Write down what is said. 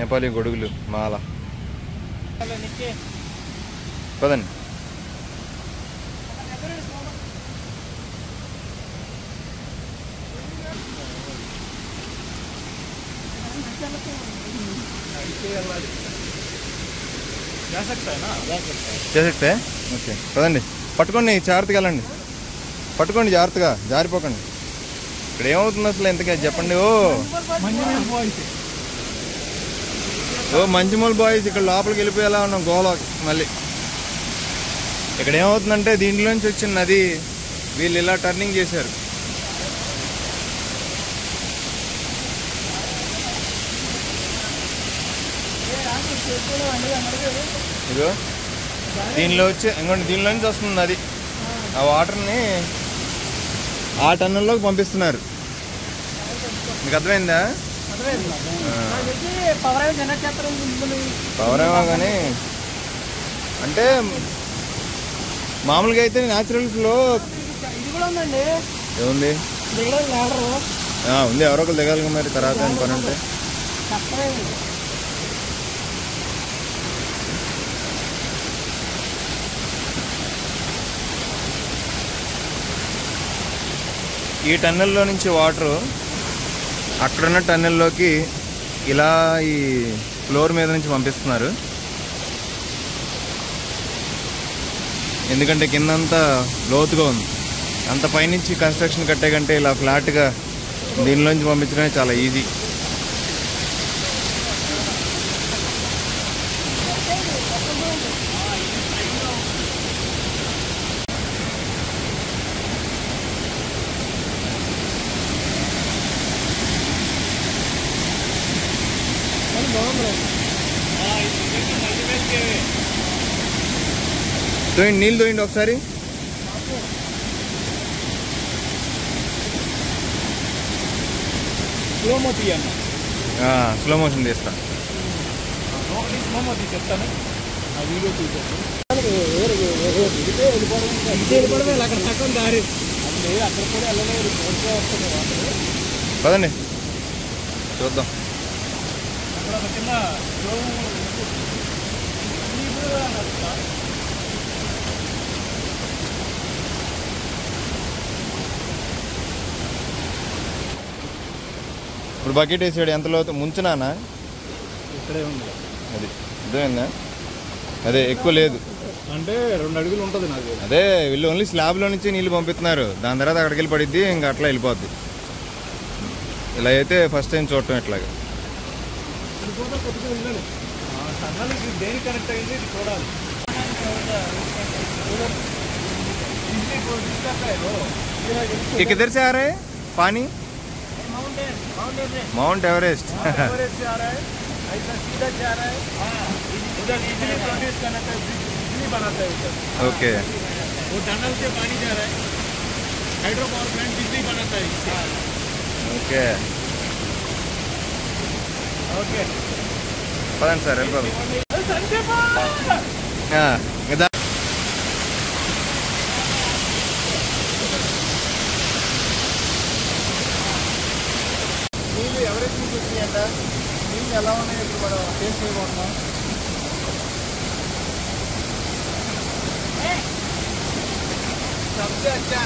నేపాలీ గొడుగులు మాల. పదండి. చేసేస్తే ఓకే పదండి. పట్టుకోండి, జాగ్రత్తగా వెళ్ళండి. పట్టుకోండి జాగ్రత్తగా, జారిపోకండి. ఇక్కడ ఏమవుతుంది అసలు ఎంతగా చెప్పండి. ఓ మంచిమూల బాయ్స్ ఇక్కడ లోపలికి వెళ్ళిపోయేలా ఉన్నాం గోవా. మళ్ళీ ఇక్కడ ఏమవుతుందంటే దీంట్లోంచి వచ్చిన నది వీళ్ళు ఇలా టర్నింగ్ చేశారు. ఇదో దీనిలో వచ్చి ఇంకోటి దీనిలోంచి వస్తుంది నది. ఆ వాటర్ని ఆ టన్నుల్లోకి పంపిస్తున్నారు. మీకు అర్థమైందా? పవరేమో కానీ అంటే మామూలుగా అయితే న్యాచురల్ ఫ్లో ఏముంది ఉంది. ఎవరో ఒకరు దిగాలి మరి తర్వాత పని ఉంటే. ఈ టన్నెల్లో నుంచి వాటరు అక్కడున్న టన్నెల్లోకి ఇలా ఈ ఫ్లోర్ మీద నుంచి పంపిస్తున్నారు. ఎందుకంటే కిందంతా లోతుగా ఉంది. అంత పైనుంచి కన్స్ట్రక్షన్ కట్టే కంటే ఇలా ఫ్లాట్గా దీనిలోంచి పంపించడమే చాలా ఈజీ. తోయండి, నీళ్ళు తోయండి ఒకసారి. స్లో మోషన్ తీస్తా. పదండి చూద్దాం. ఇప్పుడు బకెట్ వేసాడు. ఎంత లోతు ముంచునానా? ఇక్కడే ఉంది. అది అర్థమైందా? అదే ఎక్కువ లేదు అంటే 2 అడుగులు ఉంటుంది నాకు. అదే వీళ్ళు ఓన్లీ స్లాబ్లో నుంచి నీళ్ళు పంపిస్తున్నారు. దాని తర్వాత అక్కడికి వెళ్ళి పడిద్ది, ఇంకా అట్లా వెళ్ళిపోద్ది. ఇలా అయితే ఫస్ట్ టైం చూడటం ఇట్లాగా. దేని కనెక్ట్ అయింది ఇది చూడాలి. किधर से आ रहा है पानी? Mount Everest. एवरेस्ट से आ रहा है, ऐसा सीधा जा रहा है। उधर बिजली प्रोड्यूस करना है, बिजली बनाता है उधर। ओके, वो टनल से पानी जा रहा है, हाइड्रो पावर प्लांट बिजली बनाता है इससे। ओके ओके पता सर నీళ్ళు ఎవరెస్ట్ నుంచి వచ్చినాయంట. నీళ్ళు ఎలా ఉన్నాయి ఇప్పుడు మనం టేస్ట్ చేయబోతున్నాం. सबसे अच्छा